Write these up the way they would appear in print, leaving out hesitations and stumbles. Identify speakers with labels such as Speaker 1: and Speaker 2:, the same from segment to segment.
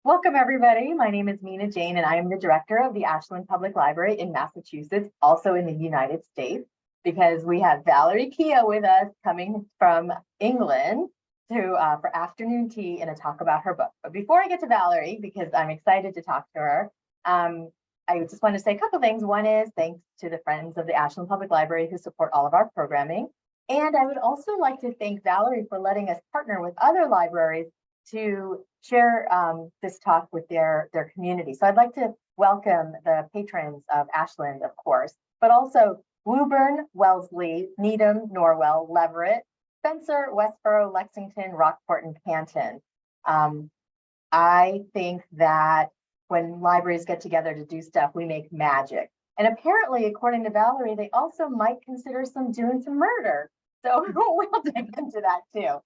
Speaker 1: Welcome, everybody. My name is Mina Jane, and I am the director of the Ashland Public Library in Massachusetts, also in the United States, because we have Valerie Keogh with us coming from England for afternoon tea and a talk about her book. But before I get to Valerie, because I'm excited to talk to her, I just want to say a couple things. One is thanks to the Friends of the Ashland Public Library who support all of our programming. And I would also like to thank Valerie for letting us partner with other libraries to share this talk with their community. So I'd like to welcome the patrons of Ashland, of course, but also Woburn, Wellesley, Needham, Norwell, Leverett, Spencer, Westboro, Lexington, Rockport, and Canton. I think that when libraries get together to do stuff, we make magic. And apparently, according to Valerie, they also might consider doing some murder. So we'll dig into that too.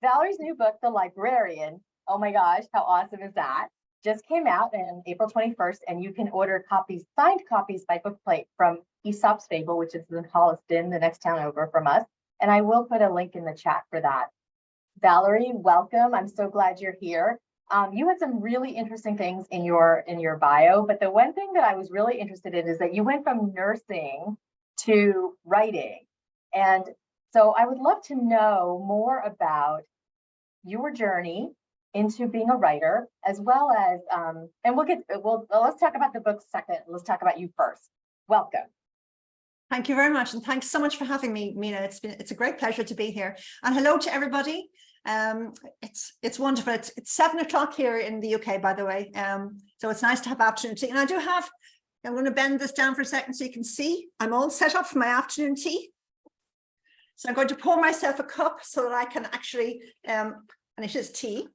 Speaker 1: Valerie's new book, The Librarian, oh my gosh, how awesome is that? Just came out on April 21st, and you can order signed copies by bookplate from Aesop's Fable, which is in Holliston, the next town over from us. And I will put a link in the chat for that. Valerie, welcome. I'm so glad you're here. You had some really interesting things in your bio, but the one thing that I was really interested in is that you went from nursing to writing. And so I would love to know more about your journey into being a writer, as well as, and let's talk about the book second. Let's talk about you first. Welcome.
Speaker 2: Thank you very much. And thanks so much for having me, Mina. It's a great pleasure to be here. And hello to everybody. It's wonderful. It's 7 o'clock here in the UK, by the way. So it's nice to have afternoon tea. And I'm going to bend this down for a second so you can see. I'm all set up for my afternoon tea. So I'm going to pour myself a cup so that I can actually, and it is tea.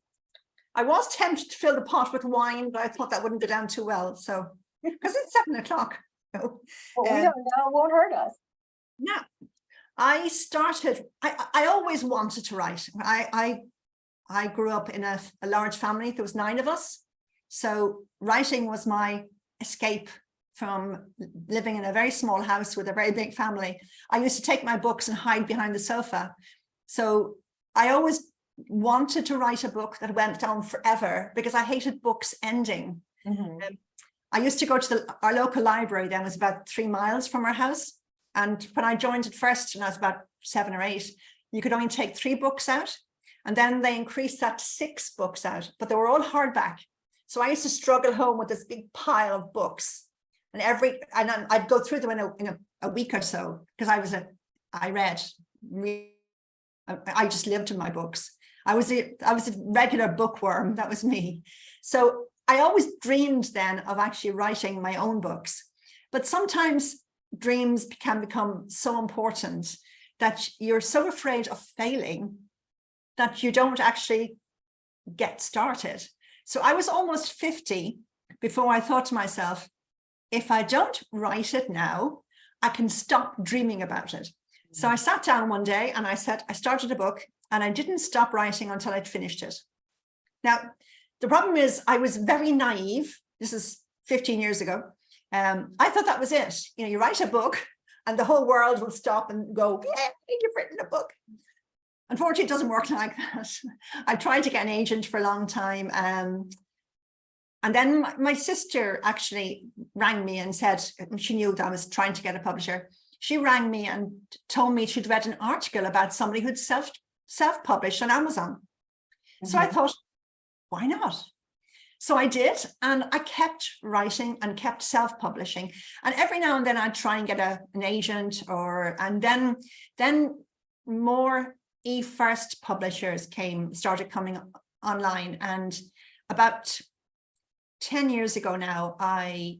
Speaker 2: I was tempted to fill the pot with wine, but I thought that wouldn't go down too well. So, because it's 7 o'clock.
Speaker 1: So, well, we don't know, it won't hurt us.
Speaker 2: Yeah. I always wanted to write. I grew up in a large family. There was 9 of us. So writing was my escape from living in a very small house with a very big family. I used to take my books and hide behind the sofa. So I always wanted to write a book that went on forever because I hated books ending. Mm-hmm. I used to go to our local library, then was about 3 miles from our house. And when I joined it first, and I was about 7 or 8, you could only take 3 books out. And then they increased that to 6 books out, but they were all hardback. So I used to struggle home with this big pile of books. And I'd go through them in a week or so, because I read. I just lived in my books. I was a regular bookworm. That was me. So I always dreamed then of actually writing my own books. But sometimes dreams can become so important that you're so afraid of failing that you don't actually get started. So I was almost 50 before I thought to myself, if I don't write it now, I can stop dreaming about it. Mm-hmm. So I sat down one day and I started a book, and I didn't stop writing until I'd finished it. Now, the problem is I was very naive. This is 15 years ago. I thought that was it. You write a book and the whole world will stop and go, yeah, you've written a book. Unfortunately, it doesn't work like that. I tried to get an agent for a long time. And then my sister actually rang me and said, she knew that I was trying to get a publisher. She rang me and told me she'd read an article about somebody who'd self-published on Amazon. Mm-hmm. So I thought, why not? So I did, and I kept writing and kept self-publishing. And every now and then I'd try and get an agent, and then more e-first publishers started coming online. And about 10 years ago now, I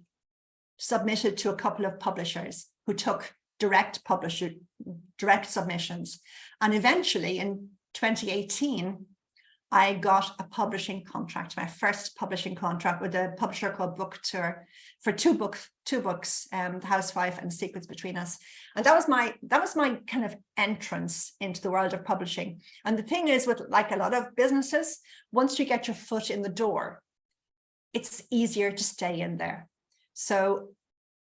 Speaker 2: submitted to a couple of publishers who took direct submissions. And eventually in 2018, I got a publishing contract, my first publishing contract with a publisher called Book Tour for two books, The Housewife and Secrets Between Us. And that was my kind of entrance into the world of publishing. And the thing is, with like a lot of businesses, once you get your foot in the door, it's easier to stay in there. So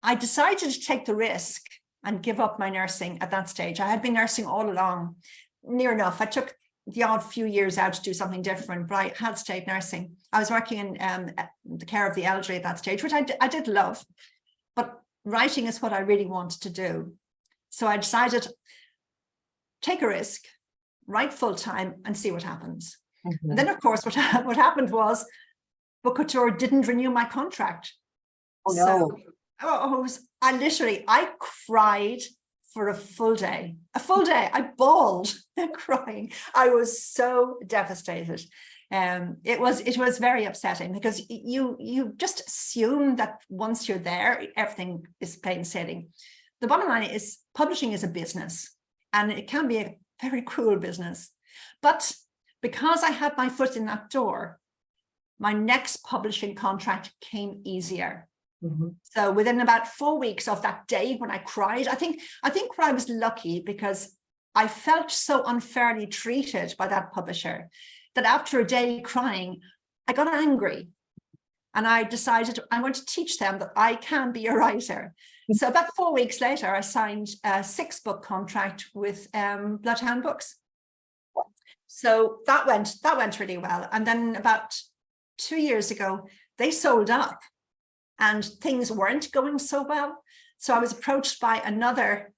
Speaker 2: I decided to take the risk and give up my nursing at that stage. I had been nursing all along, near enough. I took the odd few years out to do something different, but I had stayed nursing. I was working in the care of the elderly at that stage, which I did love, but writing is what I really wanted to do. So I decided, take a risk, write full time and see what happens.
Speaker 1: Mhm.
Speaker 2: And then, of course, what happened was Book Couture didn't renew my contract.
Speaker 1: Oh, no.
Speaker 2: So I cried for a full day. I bawled crying. I was so devastated. It was very upsetting because you just assume that once you're there, everything is plain sailing. The bottom line is publishing is a business, and it can be a very cruel business. But because I had my foot in that door, my next publishing contract came easier.
Speaker 1: Mhm.
Speaker 2: So within about 4 weeks of that day when I cried, I think I was lucky because I felt so unfairly treated by that publisher that after a day crying, I got angry. And I decided I'm going to teach them that I can be a writer. So about 4 weeks later, I signed a 6-book contract with Bloodhound Books. So that went really well. And then about 2 years ago, they sold up and things weren't going so well. So I was approached by another,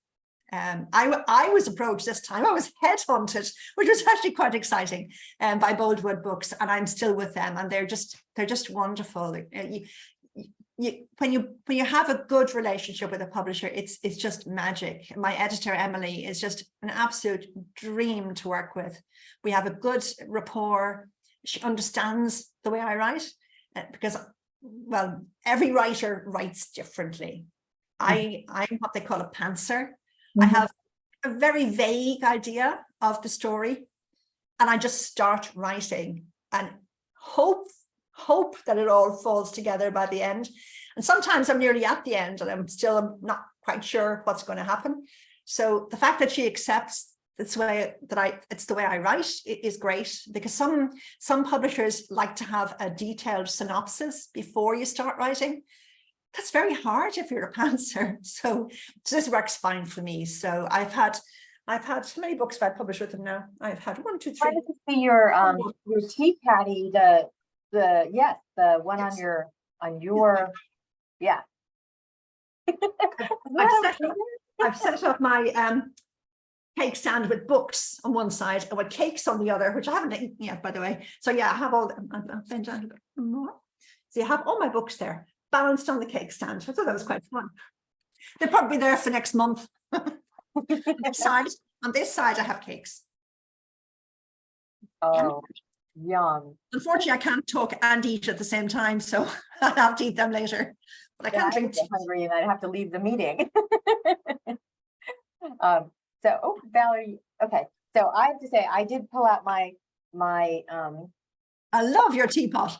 Speaker 2: I was approached this time, I was headhunted, which was actually quite exciting, by Boldwood Books, and I'm still with them, and they're just wonderful. When you have a good relationship with a publisher, it's just magic. My editor, Emily, is just an absolute dream to work with. We have a good rapport. She understands the way I write, because, well, every writer writes differently. I'm what they call a pantser. I have a very vague idea of the story, and I just start writing and hope that it all falls together by the end. And sometimes I'm nearly at the end and I'm not quite sure what's going to happen. So the fact that she accepts it's the way I write is great, because some publishers like to have a detailed synopsis before you start writing. That's very hard if you're a pantser. So this works fine for me. So I've had how many books have I published with them now? I've had 1, 2, 3.
Speaker 1: Why does it see your tea caddy, the one on your yeah.
Speaker 2: I've set up my cake stand with books on one side and with cakes on the other, which I haven't eaten yet, by the way. So yeah, I have all them. I've been down a bit more. So you have all my books there, balanced on the cake stand. I thought that was quite fun. They'll probably be there for next month. Next side, on this side, I have cakes.
Speaker 1: Oh, yum.
Speaker 2: Unfortunately, I can't talk and eat at the same time, so I'll have to eat them later. But I can't drink tea.
Speaker 1: Hungry, and I'd have to leave the meeting. Valerie, okay. So I have to say, I did pull out my
Speaker 2: I love your teapot.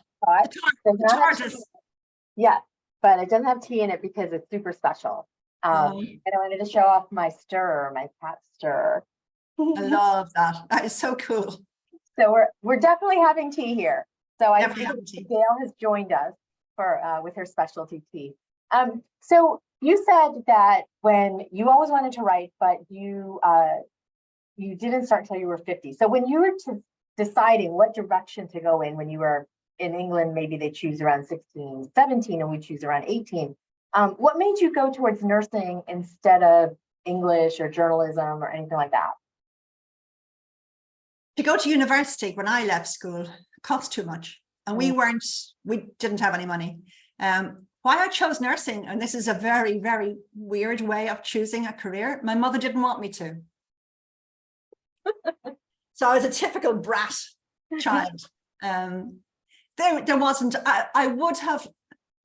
Speaker 1: Yeah, but it doesn't have tea in it because it's super special. And I wanted to show off my stirrer, my cat stirrer.
Speaker 2: I love that. That is so cool.
Speaker 1: So we're definitely having tea here. So I think Gail has joined us for with her specialty tea. So you said that when you always wanted to write, but you didn't start till you were 50. So when you were deciding what direction to go in, when you were in England, maybe they choose around 16, 17, and we choose around 18. What made you go towards nursing instead of English or journalism or anything like that?
Speaker 2: To go to university when I left school cost too much, and we didn't have any money. Why I chose nursing, and this is a very, very weird way of choosing a career, my mother didn't want me to. So I was a typical brat child. There wasn't, I would have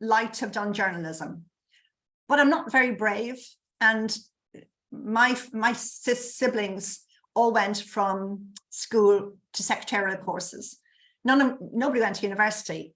Speaker 2: liked to have done journalism, but I'm not very brave. And my siblings all went from school to secretarial courses. Nobody went to university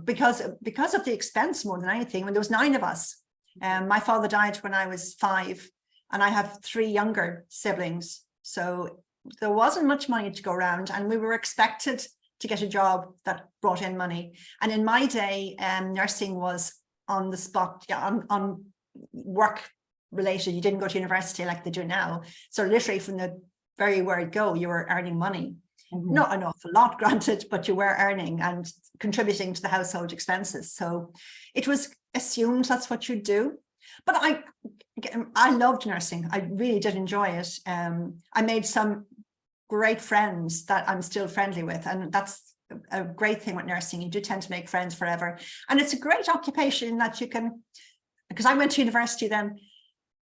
Speaker 2: because of the expense more than anything. When there was 9 of us, my father died when I was 5, and I have 3 younger siblings. So there wasn't much money to go around, and we were expected to get a job that brought in money. And in my day, nursing was on the spot, on work related. You didn't go to university like they do now. So literally from the very word go, you were earning money. Not an awful lot, granted, but you were earning and contributing to the household expenses. So it was assumed that's what you'd do. But I loved nursing. I really did enjoy it. I made some great friends that I'm still friendly with. And that's a great thing with nursing. You do tend to make friends forever. And it's a great occupation that you can, because I went to university then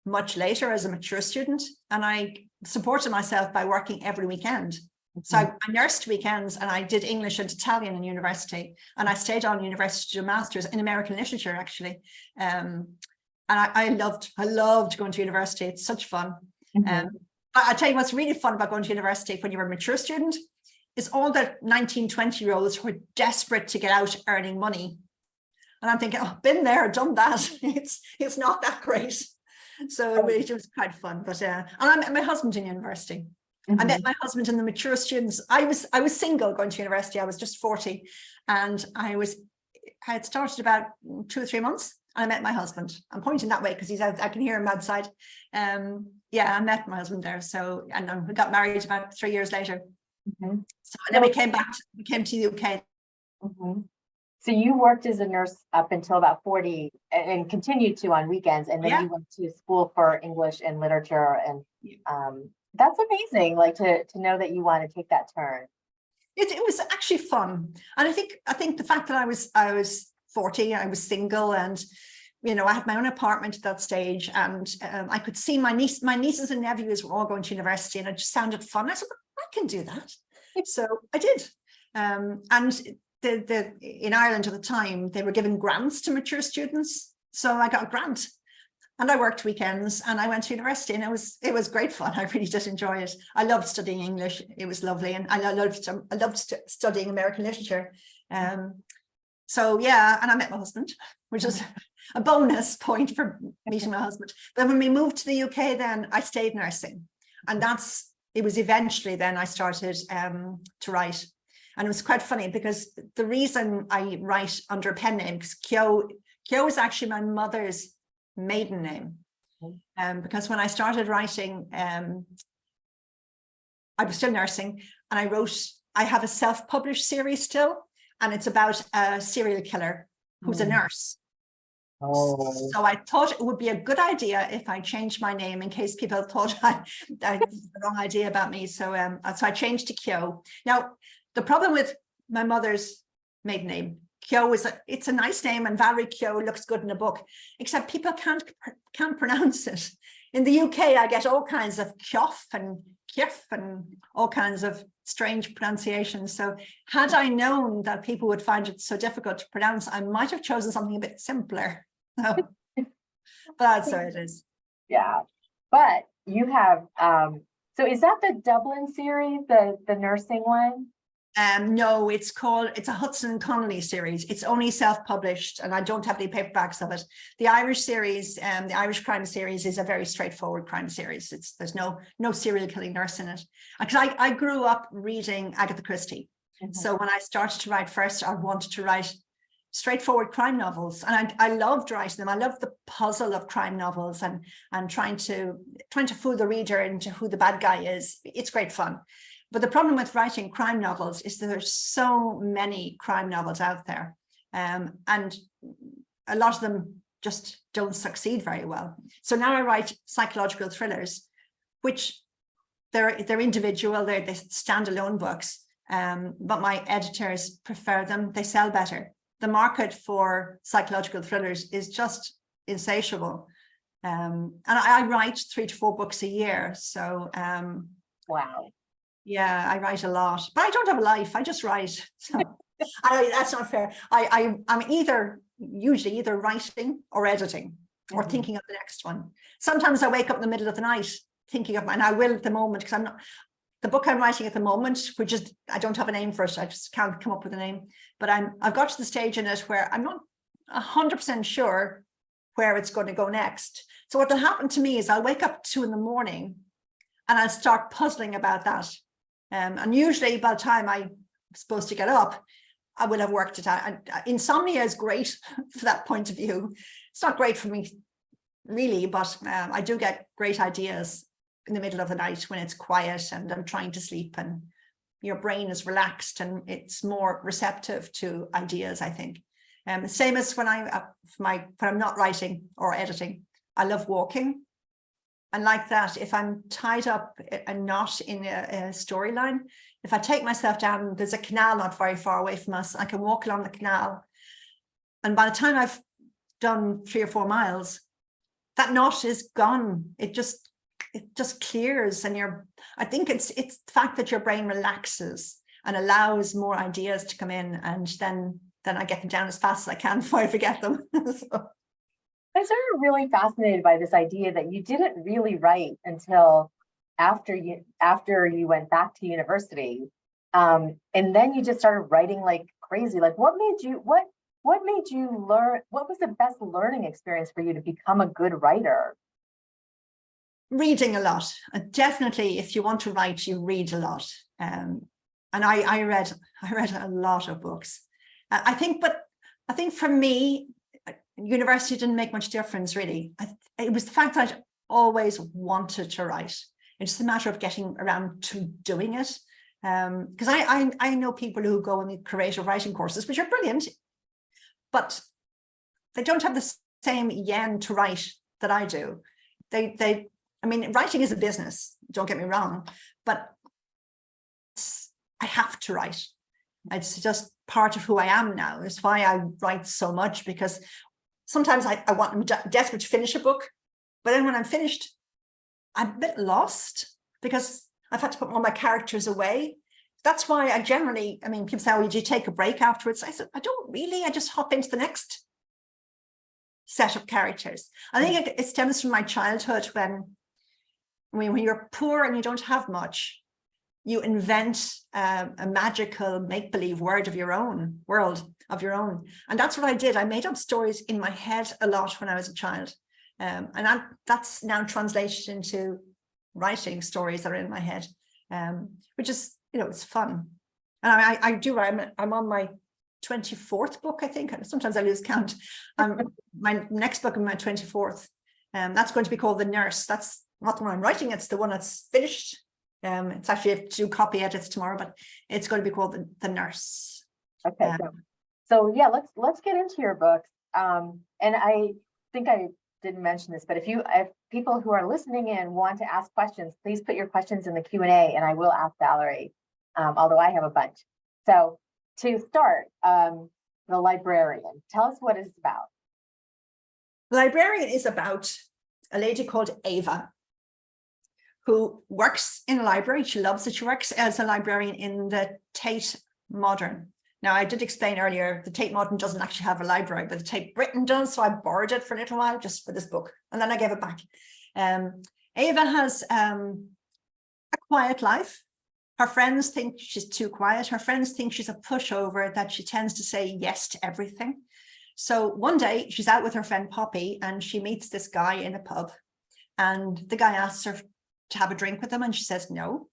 Speaker 2: much later as a mature student, and I supported myself by working every weekend. So I nursed weekends, and I did English and Italian in university, and I stayed on university to do a master's in American literature, actually. And I loved going to university. It's such fun. But I tell you what's really fun about going to university when you're a mature student is all the 19, 20-year-olds who are desperate to get out earning money. And I'm thinking, oh, been there, done that. It's not that great. So it was quite fun. But and I met my husband in university. I met my husband in the mature students. I was single going to university. I was just 40, and I had started about 2 or 3 months. And I met my husband. I'm pointing that way because he's out. I can hear him outside. Yeah, I met my husband there. So, and then we got married about 3 years later. So, and then we came to the UK.
Speaker 1: So you worked as a nurse up until about 40 and continued to on weekends, and then you went to school for English and literature, and that's amazing, like to know that you want to take that turn.
Speaker 2: It was actually fun. And I think the fact that I was 40, I was single, and I had my own apartment at that stage, and I could see my nieces and nephews were all going to university, and it just sounded fun. I said, I can do that. So I did. And in Ireland at the time, they were giving grants to mature students. So I got a grant, and I worked weekends, and I went to university, and it was great fun. I really did enjoy it. I loved studying English. It was lovely. And I loved studying American literature. So yeah, and I met my husband, which is a bonus point for meeting my husband. But when we moved to the UK, then I stayed nursing, and it was eventually then I started to write. And it was quite funny because the reason I write under a pen name, because Keogh is actually my mother's maiden name. Because when I started writing, I was still nursing, and I have a self-published series still, and it's about a serial killer who's a nurse. So I thought it would be a good idea if I changed my name in case people thought I had the wrong idea about me. So I changed to Keogh. Now, the problem with my mother's maiden name, Keogh, it's a nice name, and Valerie Keogh looks good in a book, except people can't pronounce it. In the UK, I get all kinds of Kyoff and Kieff and all kinds of strange pronunciations. So had I known that people would find it so difficult to pronounce, I might have chosen something a bit simpler. But that's how it is. Yeah.
Speaker 1: But you have, so is that the Dublin series, the nursing one?
Speaker 2: No, it's a Hudson Connolly series. It's only self-published, and I don't have any paperbacks of it. The Irish series, the Irish crime series, is a very straightforward crime series. There's no serial killing nurse in it. Because I grew up reading Agatha Christie. So when I started to write first, I wanted to write straightforward crime novels, and I loved writing them. I loved the puzzle of crime novels and trying to fool the reader into who the bad guy is. It's great fun. But the problem with writing crime novels is that there's so many crime novels out there, and a lot of them just don't succeed very well. So now I write psychological thrillers, which they're individual, they're standalone books, but my editors prefer them. They sell better. The market for psychological thrillers is just insatiable, and I write 3 to 4 books a year. So
Speaker 1: wow.
Speaker 2: Yeah, I write a lot, but I don't have a life. I just write. So that's not fair. I'm usually either writing or editing or thinking of the next one. Sometimes I wake up in the middle of the night thinking of mine. I will at the moment, because the book I'm writing at the moment, which is, I don't have a name for it. I just can't come up with a name, but I've got to the stage in it where I'm not 100% sure where it's going to go next. So what will happen to me is I'll wake up at 2 a.m. and I'll start puzzling about that. And usually by the time I'm supposed to get up, I will have worked it out. Insomnia is great for that point of view. It's not great for me, really, but I do get great ideas in the middle of the night when it's quiet and I'm trying to sleep. And your brain is relaxed and it's more receptive to ideas, I think. Same as when I'm not writing or editing, I love walking. And like that, if I'm tied up and not in a storyline, if I take myself down, there's a canal not very far away from us, I can walk along the canal. And by the time I've done 3 or 4 miles, that knot is gone. It just clears, and I think it's the fact that your brain relaxes and allows more ideas to come in, and then I get them down as fast as I can before I forget them. So.
Speaker 1: I'm sort of really fascinated by this idea that you didn't really write until after you went back to university, and then you just started writing like crazy. Like, what made you learn? What was the best learning experience for you to become a good writer?
Speaker 2: Reading a lot. Definitely, if you want to write, you read a lot. And I read a lot of books. I think for me, university didn't make much difference, really. It was the fact that I always wanted to write. It's just a matter of getting around to doing it. Because I know people who go on the creative writing courses, which are brilliant, but they don't have the same yen to write that I do. I mean, writing is a business, don't get me wrong, but I have to write. It's just part of who I am now. It's why I write so much, because sometimes I'm desperate to finish a book, but then when I'm finished, I'm a bit lost because I've had to put all my characters away. That's why I mean, people say, oh, do you take a break afterwards? I said, I don't really, I just hop into the next set of characters. I think it stems from my childhood when you're poor and you don't have much, you invent a magical make-believe world of your own. And that's what I did. I made up stories in my head a lot when I was a child. And that's now translated into writing stories that are in my head, which is, it's fun. And I'm on my 24th book, I think. Sometimes I lose count. My next book is my 24th. That's going to be called The Nurse. That's not the one I'm writing, it's the one that's finished. It's actually, I have to do copy edits tomorrow, but it's going to be called The Nurse.
Speaker 1: Okay, so yeah, let's get into your books. And I think I didn't mention this, but if people who are listening in want to ask questions, please put your questions in the Q&A, and I will ask Valerie, although I have a bunch. So to start, The Librarian, tell us what it's about.
Speaker 2: The Librarian is about a lady called Ava, who works in a library. She loves it. She works as a librarian in the Tate Modern. Now, I did explain earlier, the Tate Modern doesn't actually have a library, but the Tate Britain does. So I borrowed it for a little while just for this book, and then I gave it back. Ava has a quiet life. Her friends think she's too quiet. Her friends think she's a pushover, that she tends to say yes to everything. So one day she's out with her friend Poppy, and she meets this guy in a pub, and the guy asks her to have a drink with him, and she says no.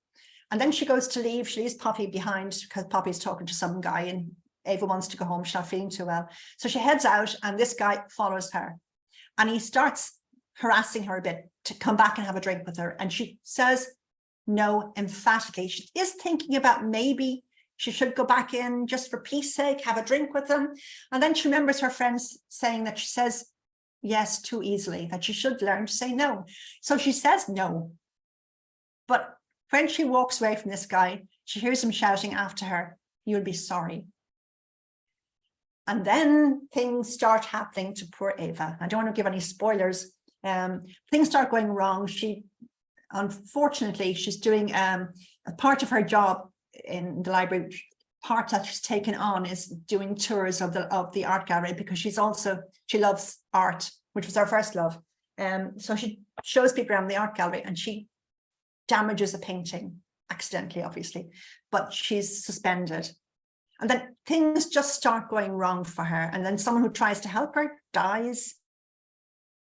Speaker 2: And then she goes to leave. She leaves Poppy behind because Poppy's talking to some guy, and Ava wants to go home. She's not feeling too well. So she heads out, and this guy follows her, and he starts harassing her a bit to come back and have a drink with her. And she says no emphatically. She is thinking about maybe she should go back in just for peace sake, have a drink with him. And then she remembers her friends saying that she says yes too easily, that she should learn to say no. So she says no. But when she walks away from this guy, she hears him shouting after her, "You'll be sorry." And then things start happening to poor Ava. I don't want to give any spoilers. Things start going wrong. Unfortunately, she's doing a part of her job in the library. Part that she's taken on is doing tours of the art gallery, because she loves art, which was her first love. So she shows people around the art gallery, and she damages a painting accidentally, obviously, but she's suspended. And then things just start going wrong for her. And then someone who tries to help her dies.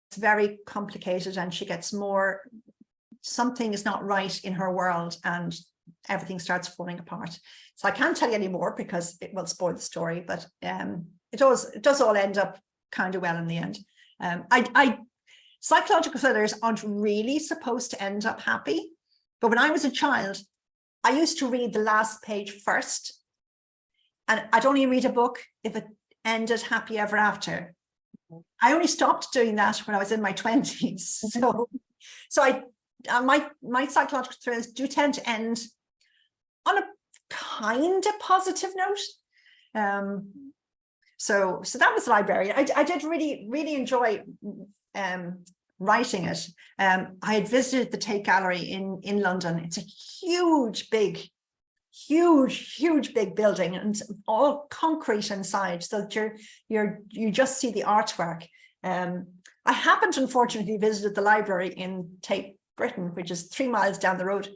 Speaker 2: It's very complicated, and she gets something is not right in her world, and everything starts falling apart. So I can't tell you any more because it will spoil the story, but it does all end up kind of well in the end. Psychological thrillers aren't really supposed to end up happy. But when I was a child, I used to read the last page first, and I'd only read a book if it ended happy ever after. I only stopped doing that when I was in my 20s. So my psychological thrillers do tend to end on a kind of positive note. So that was Librarian. I did really enjoy writing it. I had visited the Tate Gallery in London. It's a huge, big building, and all concrete inside, so that you just see the artwork. I haven't unfortunately visited the library in Tate Britain, which is 3 miles down the road.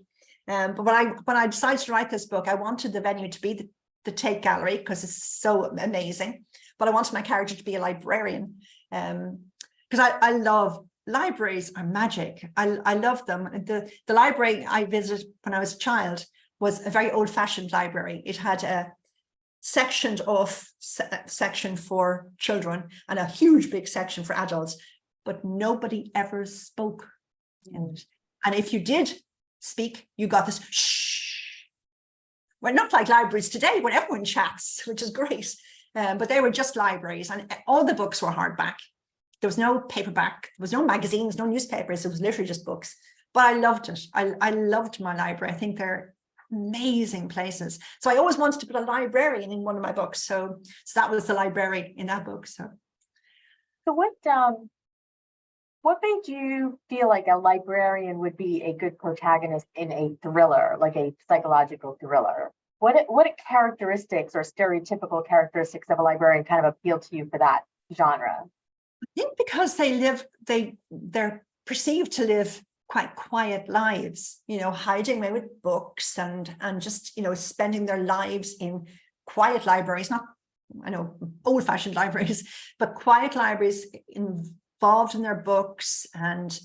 Speaker 2: But when I decided to write this book, I wanted the venue to be the Tate Gallery because it's so amazing. But I wanted my character to be a librarian, because I love libraries. Are magic. I love them. The library I visited when I was a child was a very old-fashioned library. It had a sectioned off section for children and a huge big section for adults, but nobody ever spoke. And if you did speak, you got this shh. We're not like libraries today when everyone chats, which is great. But they were just libraries, and all the books were hardback. There was no paperback, there was no magazines, no newspapers. It was literally just books. But I loved it. I loved my library. I think they're amazing places. So I always wanted to put a librarian in one of my books. So that was the library in that book. So
Speaker 1: what made you feel like a librarian would be a good protagonist in a thriller, like a psychological thriller? What characteristics or stereotypical characteristics of a librarian kind of appeal to you for that genre?
Speaker 2: I think because they're perceived to live quite quiet lives, hiding away with books and just, spending their lives in quiet libraries, not, old-fashioned libraries, but quiet libraries involved in their books. And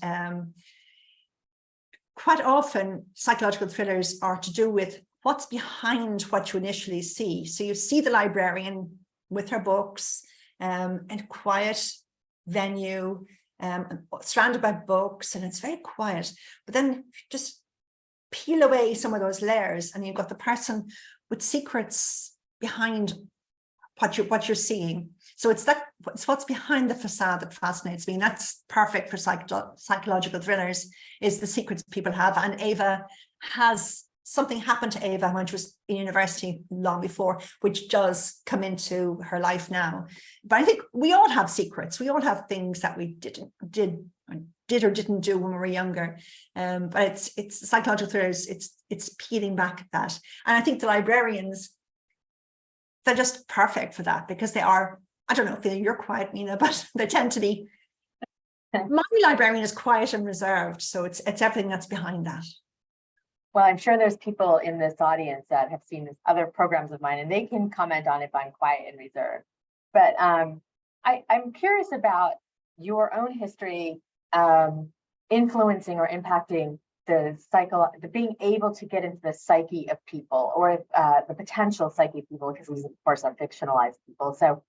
Speaker 2: quite often psychological thrillers are to do with what's behind what you initially see. So you see the librarian with her books in a quiet venue, surrounded by books, and it's very quiet. But then just peel away some of those layers, and you've got the person with secrets behind what you're seeing. So it's what's behind the facade that fascinates me, and that's perfect for psychological thrillers, is the secrets people have. And Ava has something happened to Ava when she was in university long before, which does come into her life now. But I think we all have secrets. We all have things that we did or didn't do when we were younger. But it's psychological thrillers. It's peeling back at that. And I think the librarians, they're just perfect for that, because they are, I don't know if you're quiet, Mina, but they tend to be. My librarian is quiet and reserved. So it's everything that's behind that.
Speaker 1: Well, I'm sure there's people in this audience that have seen this other programs of mine, and they can comment on if I'm quiet and reserved. But I'm curious about your own history influencing or impacting the being able to get into the psyche of people, or the potential psyche of people, because these, of course, are fictionalized people. So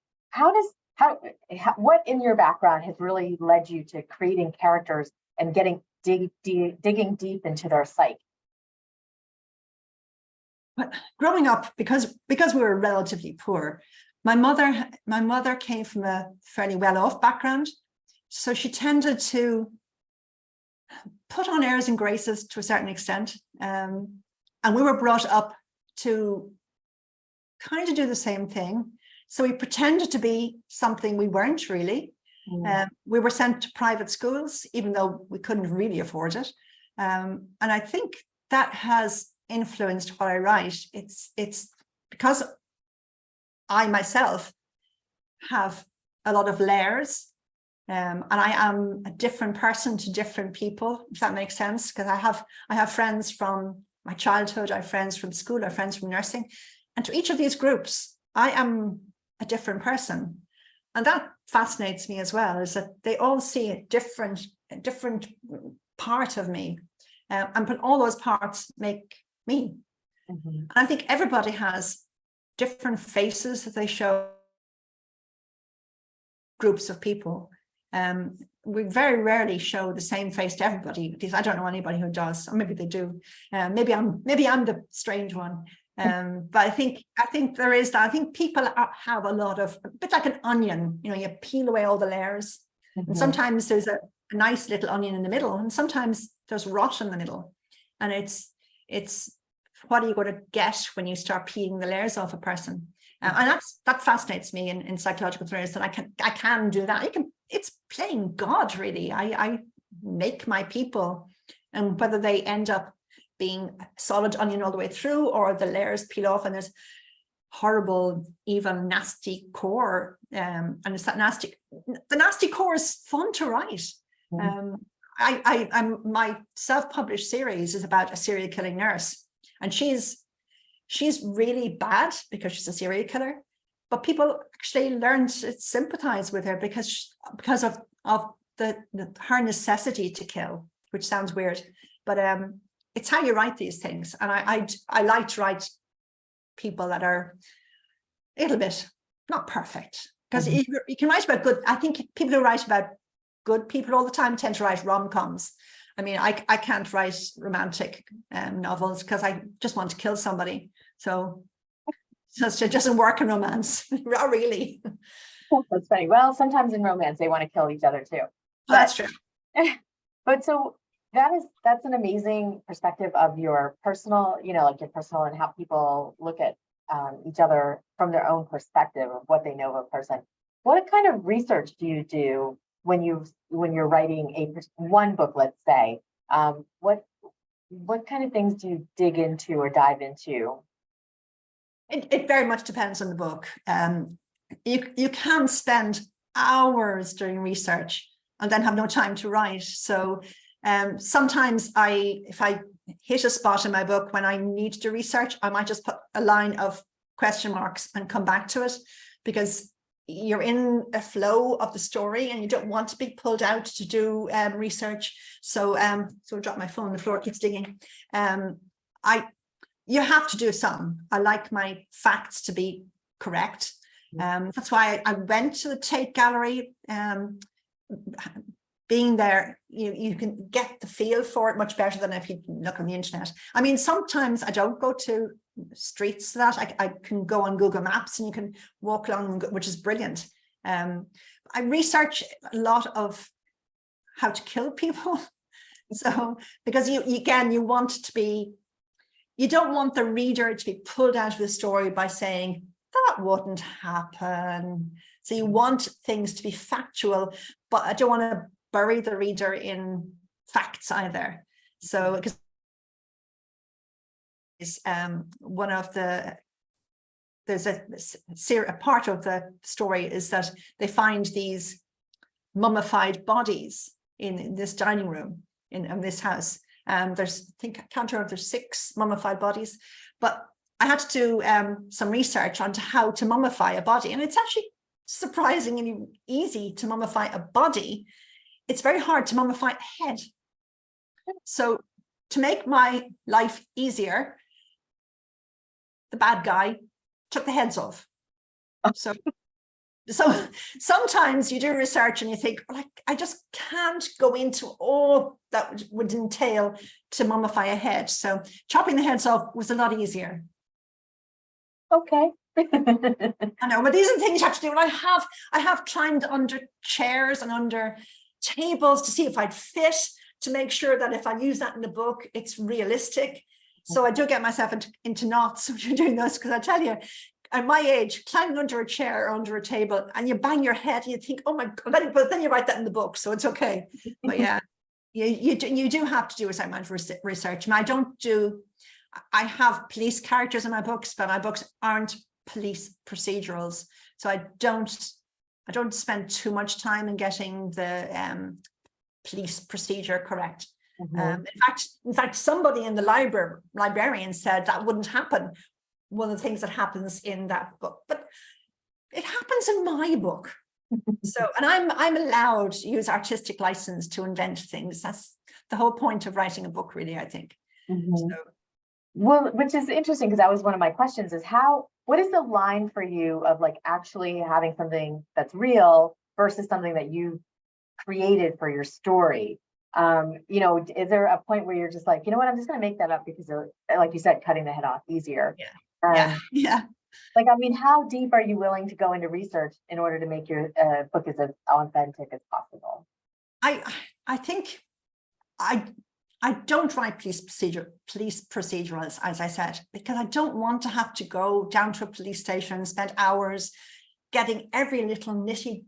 Speaker 1: what in your background has really led you to creating characters and digging deep into their psyche?
Speaker 2: But growing up, because we were relatively poor, my mother came from a fairly well-off background, so she tended to put on airs and graces to a certain extent, and we were brought up to kind of do the same thing. So we pretended to be something we weren't really. We were sent to private schools, even though we couldn't really afford it, and I think that has influenced what I write. It's because I myself have a lot of layers, and I am a different person to different people, if that makes sense, because I have friends from my childhood, I have friends from school, I have friends from nursing, and to each of these groups I am a different person. And that fascinates me as well, is that they all see a different part of me, but all those parts make me. And I think everybody has different faces that they show groups of people. we very rarely show the same face to everybody, because I don't know anybody who does, or maybe they do. Maybe I'm the strange one. But I think there is that. I think people have a lot of, a bit like an onion, you know, you peel away all the layers. And sometimes there's a nice little onion in the middle, and sometimes there's rot in the middle. And it's what are you going to get when you start peeling the layers off a person? And that fascinates me in psychological thrillers, that I can do that. It's playing God, really. I make my people, and whether they end up being solid onion all the way through, or the layers peel off and there's horrible, evil, nasty core. And it's that the nasty core is fun to write. I'm my self-published series is about a serial killing nurse, and she's really bad because she's a serial killer, but people actually learn to sympathize with her because of her necessity to kill, which sounds weird, but it's how you write these things. And I like to write people that are a little bit not perfect, because you can write about good. I think people who write about good people all the time tend to write rom-coms. I mean, I can't write romantic novels because I just want to kill somebody. So it doesn't work in romance, not really.
Speaker 1: That's funny. Well, sometimes in romance they want to kill each other too.
Speaker 2: That's true.
Speaker 1: But so that's an amazing perspective of your personal, you know, like your personal, and how people look at each other from their own perspective of what they know of a person. What kind of research do you do when you're writing one book, let's say? What kind of things do you dig into or dive into?
Speaker 2: It very much depends on the book. You can spend hours doing research and then have no time to write. So sometimes if I hit a spot in my book when I need to do research, I might just put a line of question marks and come back to it, because you're in a flow of the story and you don't want to be pulled out to do research. So I dropped my phone on the floor, it keeps digging. You have to do some. I like my facts to be correct. That's why I went to the Tate Gallery. Being there, you can get the feel for it much better than if you look on the internet. I mean, sometimes I don't go to streets that I can go on Google Maps and you can walk along, which is brilliant. I research a lot of how to kill people. So, because you want to be, you don't want the reader to be pulled out of the story by saying, that wouldn't happen. So you want things to be factual, but I don't want to bury the reader in facts either. So because one of there's a part of the story is that they find these mummified bodies in this dining room in this house. There's, I think, I can't remember if there's 6 mummified bodies, but I had to do some research on how to mummify a body, and it's actually surprisingly easy to mummify a body. It's very hard to mummify a head. So to make my life easier, the bad guy took the heads off. So sometimes you do research and you think, like, I just can't go into all that would entail to mummify a head. So chopping the heads off was a lot easier.
Speaker 1: Okay.
Speaker 2: I know, but these are things you have to do. And I have climbed under chairs and under tables to see if I'd fit, to make sure that if I use that in the book, it's realistic. So I do get myself into knots when you're doing this, because I tell you, at my age, climbing under a chair or under a table and you bang your head, you think, oh my God, but then you write that in the book, so it's okay. But yeah, you do have to do a certain amount of research. I have police characters in my books, but my books aren't police procedurals. So I don't spend too much time in getting the police procedure correct. In fact, somebody in the librarian said that wouldn't happen. One of the things that happens in that book, but it happens in my book. So, and I'm allowed to use artistic license to invent things. That's the whole point of writing a book, really, I think. So,
Speaker 1: well, which is interesting, because that was one of my questions, is what is the line for you of like actually having something that's real versus something that you created for your story. You know, is there a point where you're just like, you know what, I'm just going to make that up because, like you said, cutting the head off easier.
Speaker 2: Yeah.
Speaker 1: Like, I mean, how deep are you willing to go into research in order to make your book as authentic as possible?
Speaker 2: I think I don't write police procedurals, as I said, because I don't want to have to go down to a police station and spend hours getting every little nitty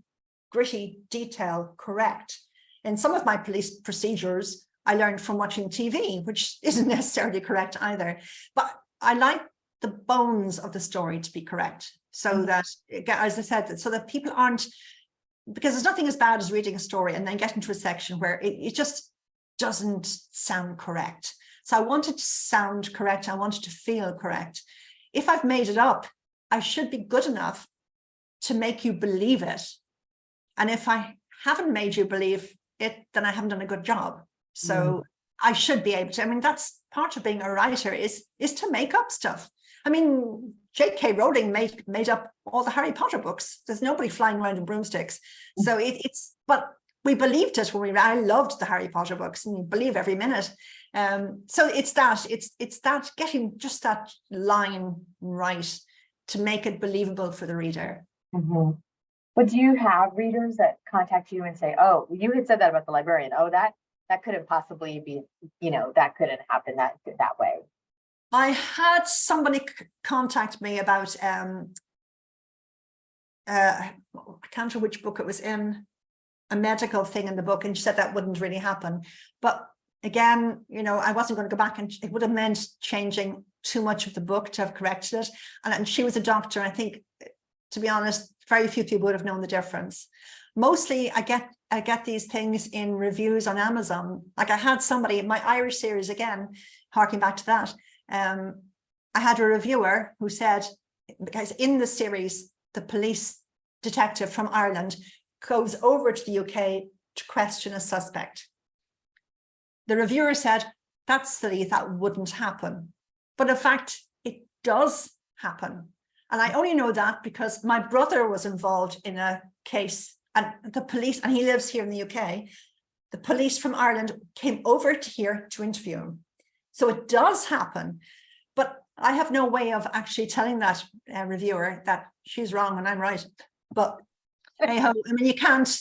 Speaker 2: gritty detail correct. And some of my police procedures I learned from watching TV, which isn't necessarily correct either. But I like the bones of the story to be correct, so that, as I said, so that people aren't, because there's nothing as bad as reading a story and then getting to a section where it just doesn't sound correct. So I want it to sound correct. I want it to feel correct. If I've made it up, I should be good enough to make you believe it. And if I haven't made you believe it, then I haven't done a good job. So I should be able to, I mean, that's part of being a writer, is to make up stuff. I mean, J.K. Rowling made up all the Harry Potter books. There's nobody flying around in broomsticks. So but we believed it when I loved the Harry Potter books, and you believe every minute. So it's that getting just that line right to make it believable for the reader.
Speaker 1: But do you have readers that contact you and say, oh, you had said that about the librarian. Oh, that couldn't possibly be, you know, that couldn't happen that way.
Speaker 2: I had somebody contact me about, I can't remember which book it was in, a medical thing in the book, and she said that wouldn't really happen. But again, you know, I wasn't going to go back, and it would have meant changing too much of the book to have corrected it. And she was a doctor. I think, to be honest, very few people would have known the difference. Mostly I get these things in reviews on Amazon. Like I had somebody in my Irish series, again, harking back to that. I had a reviewer who said, because in the series, the police detective from Ireland goes over to the UK to question a suspect. The reviewer said, that's silly, that wouldn't happen. But in fact, it does happen. And I only know that because my brother was involved in a case, and the police, and he lives here in the UK, the police from Ireland came over to here to interview him. So it does happen, but I have no way of actually telling that reviewer that she's wrong and I'm right. But anyhow, I mean, you can't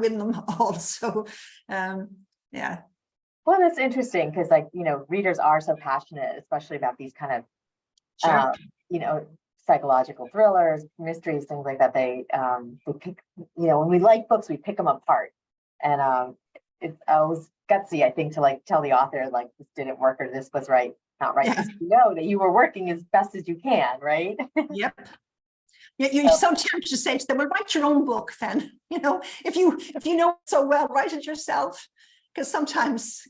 Speaker 2: win them all. So yeah.
Speaker 1: Well, that's interesting because, like, you know, readers are so passionate, especially about these kind of, you know, psychological thrillers, mysteries, things like that. They pick, you know, when we like books, we pick them apart, and it's always gutsy, I think, to like tell the author like this didn't work or this was right, not right. Because you know that you were working as best as you can, right? Yep.
Speaker 2: You're so tempted to say to them, well, write your own book then. You know, if you know it so well, write it yourself. Because sometimes,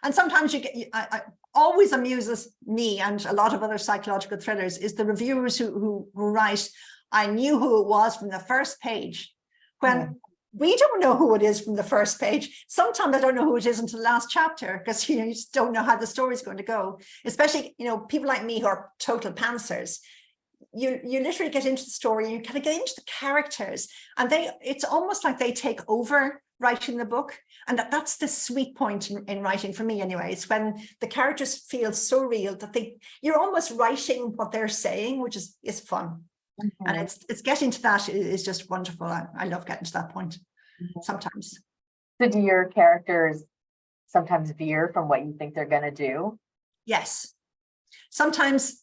Speaker 2: and sometimes you get, I always amuses me and a lot of other psychological thrillers is the reviewers who write, I knew who it was from the first page, when we don't know who it is from the first page. Sometimes I don't know who it is until the last chapter, because you just don't know how the story's going to go. Especially, you know, people like me who are total pantsers. You literally get into the story, you kind of get into the characters, and it's almost like they take over writing the book. And that's the sweet point in writing, for me anyway. It's when the characters feel so real that you're almost writing what they're saying, which is fun. And it's getting to that is just wonderful. I love getting to that point sometimes.
Speaker 1: So do your characters sometimes veer from what you think they're going to do? Yes.
Speaker 2: Sometimes,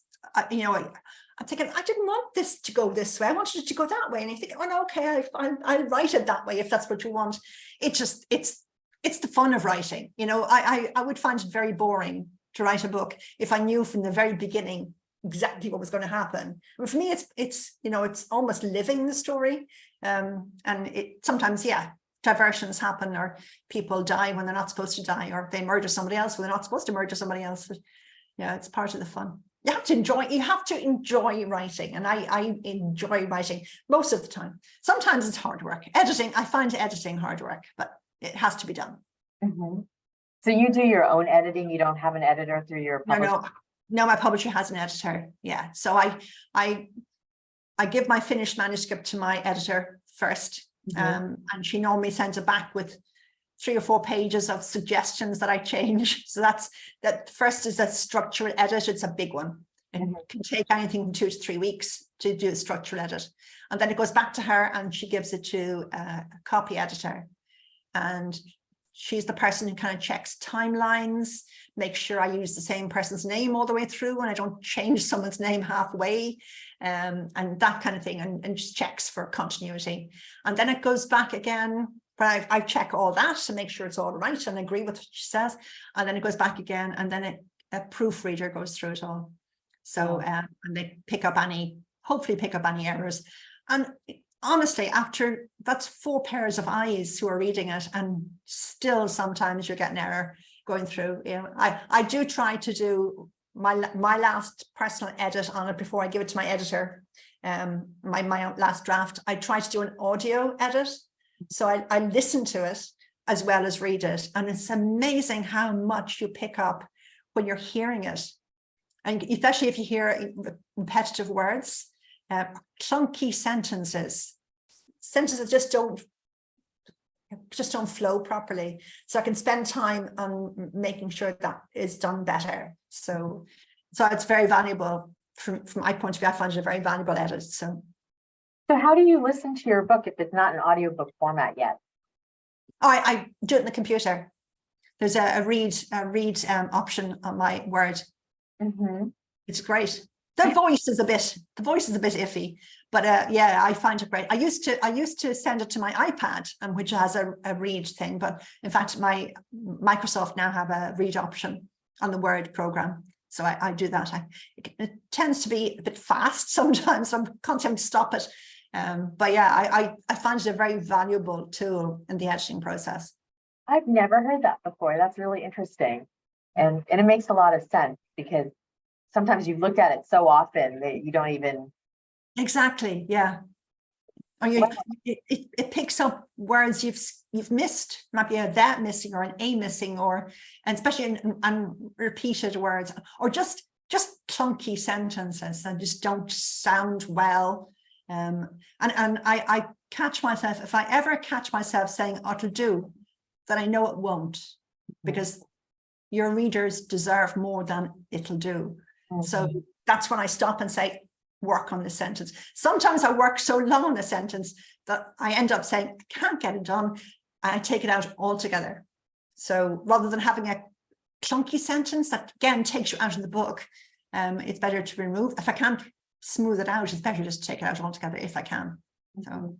Speaker 2: you know, I'm thinking, I didn't want this to go this way. I wanted it to go that way. And you think, oh, no, okay, I'll write it that way if that's what you want. It's the fun of writing. You know, I would find it very boring to write a book if I knew from the very beginning exactly what was going to happen. But for me, it's you know, it's almost living the story. And it sometimes, diversions happen, or people die when they're not supposed to die, or they murder somebody else when they're not supposed to murder somebody else. But yeah, it's part of the fun. You have to enjoy writing, and I enjoy writing most of the time. Sometimes it's hard work. I find editing hard work, but it has to be done.
Speaker 1: So you do your own editing? You don't have an editor through your publisher?
Speaker 2: No, my publisher has an editor. Yeah, so I give my finished manuscript to my editor first, And she normally sends it back with 3 or 4 pages of suggestions that I change. So that first is a structural edit. It's a big one. It can take anything from 2 to 3 weeks to do a structural edit. And then it goes back to her and she gives it to a copy editor. And she's the person who kind of checks timelines, make sure I use the same person's name all the way through and I don't change someone's name halfway, and that kind of thing, and just checks for continuity. And then it goes back again, but I check all that to make sure it's all right and agree with what she says. And then it goes back again, and then a proofreader goes through it all. So, and they hopefully pick up any errors. And honestly, after that's 4 pairs of eyes who are reading it, and still sometimes you get an error going through. You know, I do try to do my last personal edit on it before I give it to my editor. My last draft, I try to do an audio edit, so I listen to it as well as read it, and it's amazing how much you pick up when you're hearing it, and especially if you hear repetitive words. Clunky sentences that just don't flow properly. So I can spend time on making sure that is done better. So it's very valuable from my point of view. I find it a very valuable edit. So
Speaker 1: how do you listen to your book if it's not in audiobook format yet?
Speaker 2: I do it in the computer. There's a read option on my Word. It's great. The voice is a bit iffy, but yeah, I find it great. I used to send it to my iPad, which has a read thing, but in fact, my Microsoft now have a read option on the Word program, so I do that. It tends to be a bit fast sometimes, so I can't seem to stop it. But yeah, I find it a very valuable tool in the editing process.
Speaker 1: I've never heard that before. That's really interesting, and it makes a lot of sense because sometimes you've looked at it so often that you don't even.
Speaker 2: Exactly, yeah. Or it picks up words you've missed, might be a that missing or an a missing, and especially in repeated words, or just clunky sentences that just don't sound well. And I catch myself, if I ever catch myself saying it'll do, then I know it won't, because your readers deserve more than it'll do. So that's when I stop and say, work on this sentence. Sometimes I work so long on a sentence that I end up saying, I can't get it done. I take it out altogether. So rather than having a clunky sentence that again takes you out of the book, it's better to remove. If I can't smooth it out, it's better just to take it out altogether if I can. So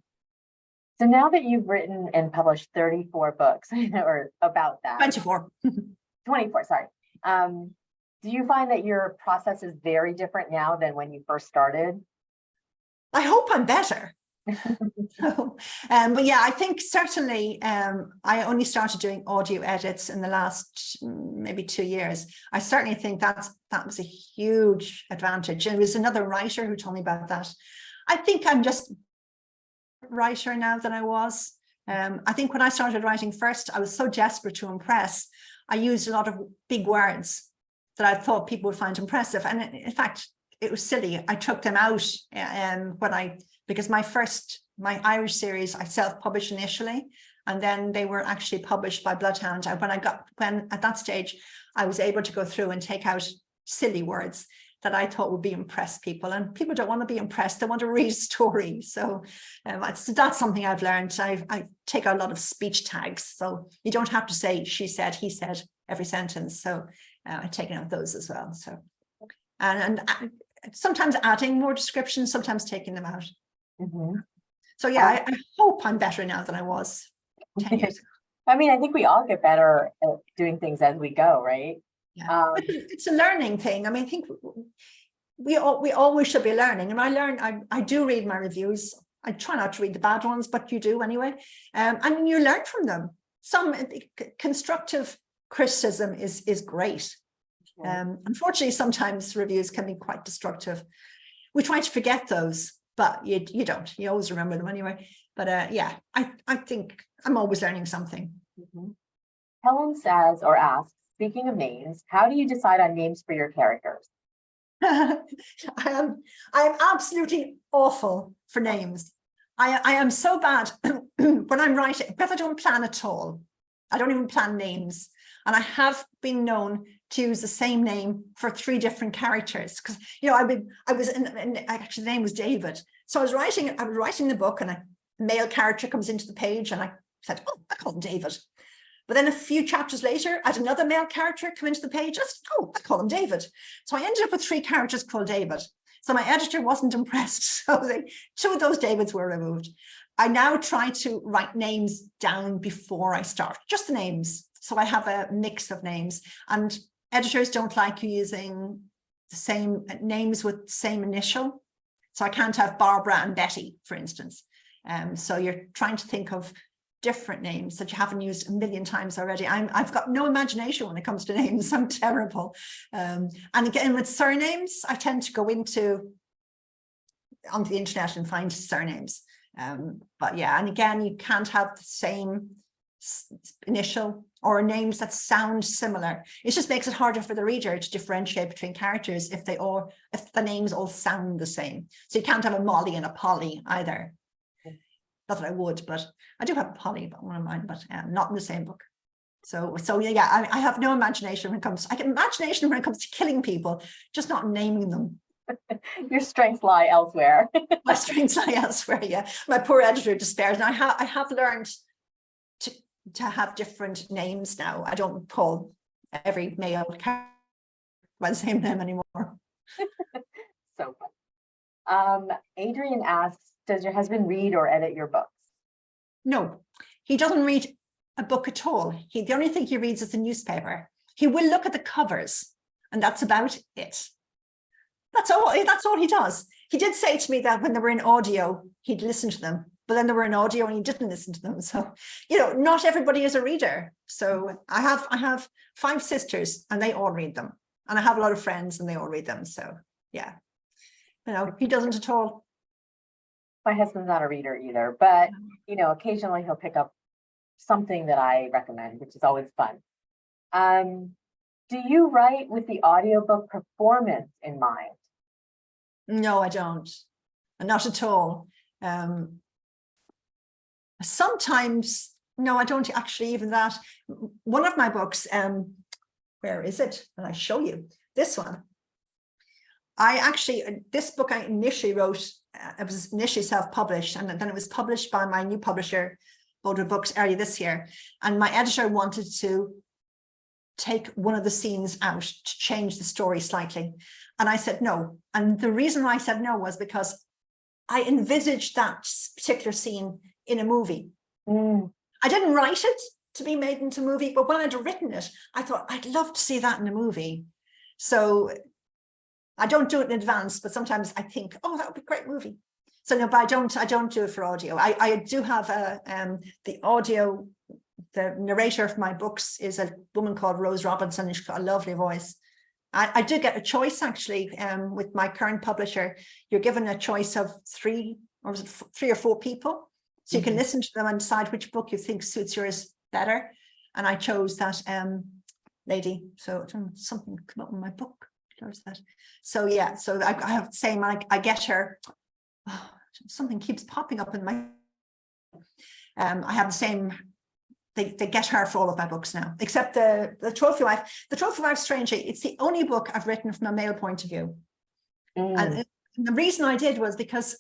Speaker 1: now that you've written and published 34 books or about that.
Speaker 2: 24.
Speaker 1: 24, sorry. Do you find that your process is very different now than when you first started?
Speaker 2: I hope I'm better. But yeah, I think certainly I only started doing audio edits in the last maybe 2 years. I certainly think that was a huge advantage. And it was another writer who told me about that. I think I'm just a writer now than I was. I think when I started writing first, I was so desperate to impress. I used a lot of big words that I thought people would find impressive. And in fact, it was silly. I took them out because my Irish series, I self-published initially, and then they were actually published by Bloodhound. When at that stage, I was able to go through and take out silly words that I thought would impress people. And people don't want to be impressed. They want to read a story. So that's something I've learned. I take out a lot of speech tags. So you don't have to say, she said, he said, every sentence. So I've taken out those as well. So, and sometimes adding more descriptions, sometimes taking them out. So yeah, I hope I'm better now than I was 10 years ago.
Speaker 1: I mean, I think we all get better at doing things as we go, right?
Speaker 2: Yeah, but it's a learning thing. I mean, I think we always should be learning. And I do read my reviews. I try not to read the bad ones, but you do anyway. And you learn from them. Some constructive criticism is great. Unfortunately, sometimes reviews can be quite destructive. We try to forget those, but you don't. You always remember them anyway. But yeah, I think I'm always learning something.
Speaker 1: Helen says or asks, speaking of names, how do you decide on names for your characters?
Speaker 2: I am absolutely awful for names. I am so bad when I'm writing, because I don't plan at all. I don't even plan names. And I have been known to use the same name for 3 different characters. Because, you know, actually the name was David. So I was writing the book, and a male character comes into the page, and I said, oh, I call him David. But then a few chapters later, I had another male character come into the page. I said, oh, I call him David. So I ended up with 3 characters called David. So my editor wasn't impressed. So 2 of those Davids were removed. I now try to write names down before I start, just the names. So I have a mix of names, and editors don't like you using the same names with the same initial. So I can't have Barbara and Betty, for instance. So you're trying to think of different names that you haven't used a million times already. I've got no imagination when it comes to names. I'm terrible. And again, with surnames, I tend to go onto the internet and find surnames. But yeah, and again, you can't have the same initial or names that sound similar. It just makes it harder for the reader to differentiate between characters if the names all sound the same. So you can't have a Molly and a Polly either. Not that I would, but I do have a Polly, but one of mine, but not in the same book. So yeah, I have no imagination when it comes. I have imagination when it comes to killing people, just not naming them.
Speaker 1: Your strengths lie elsewhere.
Speaker 2: My strengths lie elsewhere. Yeah, my poor editor despairs, and I have learned to have different names now. I don't call every male character by the same name anymore.
Speaker 1: So fun. Adrian asks, does your husband read or edit your books?
Speaker 2: No, he doesn't read a book at all. The only thing he reads is the newspaper. He will look at the covers, and that's about it. That's all he does. He did say to me that when they were in audio, he'd listen to them, but then they were in audio and he didn't listen to them. So, you know, not everybody is a reader. So I have 5 sisters and they all read them. And I have a lot of friends and they all read them. So yeah, you know, he doesn't at all.
Speaker 1: My husband's not a reader either, but, you know, occasionally he'll pick up something that I recommend, which is always fun. Do you write with the audiobook performance in mind?
Speaker 2: No, I don't. Not at all. Sometimes, no, I don't actually even that. One of my books, where is it? And I show you this one. This book I initially wrote, it was initially self-published, and then it was published by my new publisher, Boulder Books, early this year. And my editor wanted to take one of the scenes out to change the story slightly. And I said no. And the reason why I said no was because I envisaged that particular scene in a movie. I didn't write it to be made into a movie, but when I'd written it, I thought I'd love to see that in a movie. So I don't do it in advance, but sometimes I think, oh, that would be a great movie. So no, but I don't do it for audio. I do have the audio. The narrator of my books is a woman called Rose Robinson. She's got a lovely voice. I did get a choice actually with my current publisher. You're given a choice of 3 or 4 people. So you can listen to them and decide which book you think suits yours better. And I chose that lady. So something come up in my book. That. So yeah, so I have the same, I get her, something keeps popping up in my, I have the same, they get her for all of my books now, except the Trophy Wife. The Trophy Wife, strangely, it's the only book I've written from a male point of view. And the reason I did was because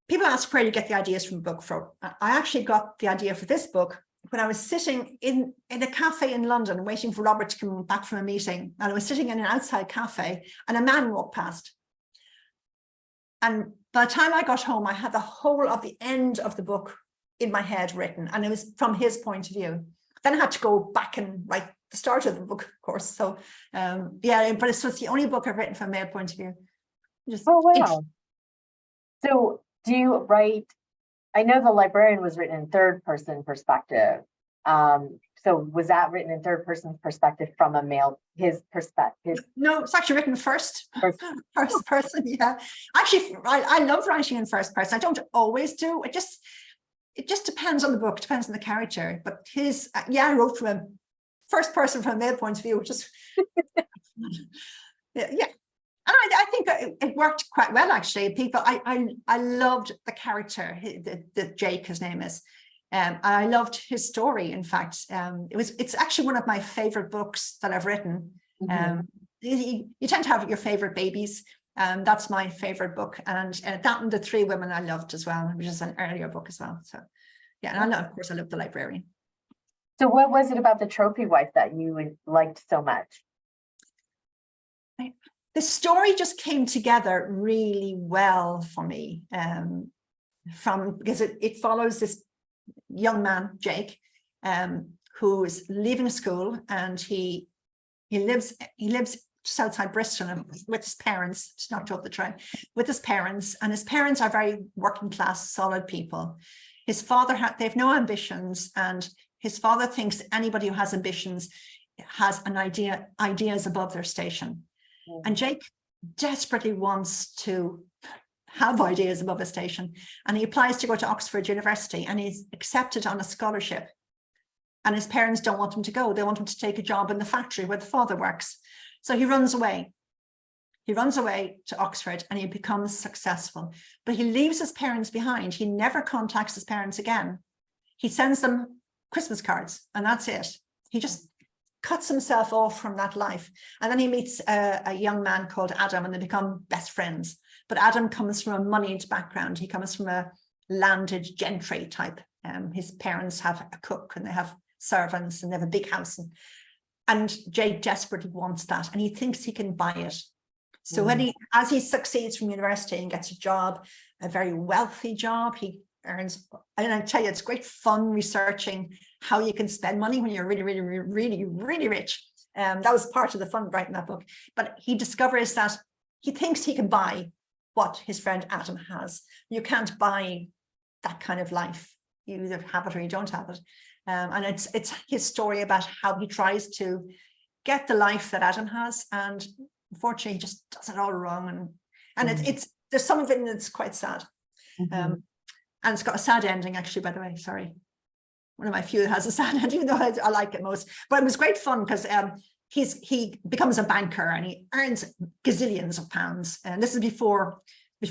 Speaker 2: people ask where you get the ideas from a book from. I actually got the idea for this book when I was sitting in a cafe in London waiting for Robert to come back from a meeting. And I was sitting in an outside cafe and a man walked past. And by the time I got home, I had the whole of the end of the book in my head written, and it was from his point of view. Then I had to go back and write the start of the book, of course. So yeah, but it's the only book I've written from a male point of view.
Speaker 1: Oh, wow. So do you write, I know The Librarian was written in 3rd person perspective. So was that written in 3rd person perspective from a male, his perspective?
Speaker 2: No, it's actually written first person. Yeah, actually, I love writing in first person. I don't always do. It just depends on the book, depends on the character. But I wrote from a first person from a male point of view, which is yeah. I think it worked quite well, actually. People, I loved the character that Jake, his name is. And I loved his story. In fact, it's actually one of my favorite books that I've written. You tend to have your favorite babies. That's my favorite book. And that and The Three Women I loved as well, which is an earlier book as well. So yeah, and of course I love The Librarian.
Speaker 1: So what was it about the trophy wife that you liked so much?
Speaker 2: The story just came together really well for me, because it follows this young man, Jake, who is leaving school, and he lives just outside Bristol with his parents, just knocked off the train, with his parents, and his parents are very working class, solid people. His father they have no ambitions, and his father thinks anybody who has ambitions has an ideas above their station. And Jake desperately wants to have ideas above his station, and he applies to go to Oxford University, and he's accepted on a scholarship. And his parents don't want him to go. They want him to take a job in the factory where the father works. So he runs away. He runs away to Oxford, and he becomes successful. But he leaves his parents behind. He never contacts his parents again. He sends them Christmas cards, and that's it. He just cuts himself off from that life. And then he meets a young man called Adam, and they become best friends. But Adam comes from a moneyed background. He comes from a landed gentry type. His parents have a cook, and they have servants, and they have a big house. And Jake desperately wants that, and he thinks he can buy it. So as he succeeds from university and gets a job, a very wealthy job, he earns, and I tell you, it's great fun researching how you can spend money when you're really, really, really, really rich. That was part of the fun writing that book. But he discovers that he thinks he can buy what his friend Adam has. You can't buy that kind of life. You either have it or you don't have it. And it's his story about how he tries to get the life that Adam has, and unfortunately he just does it all wrong. And it's there's some of it that's quite sad. And it's got a sad ending, actually, by the way. Sorry, one of my few that has a sad ending, even though I like it most. But it was great fun because he becomes a banker, and he earns gazillions of pounds. And this is before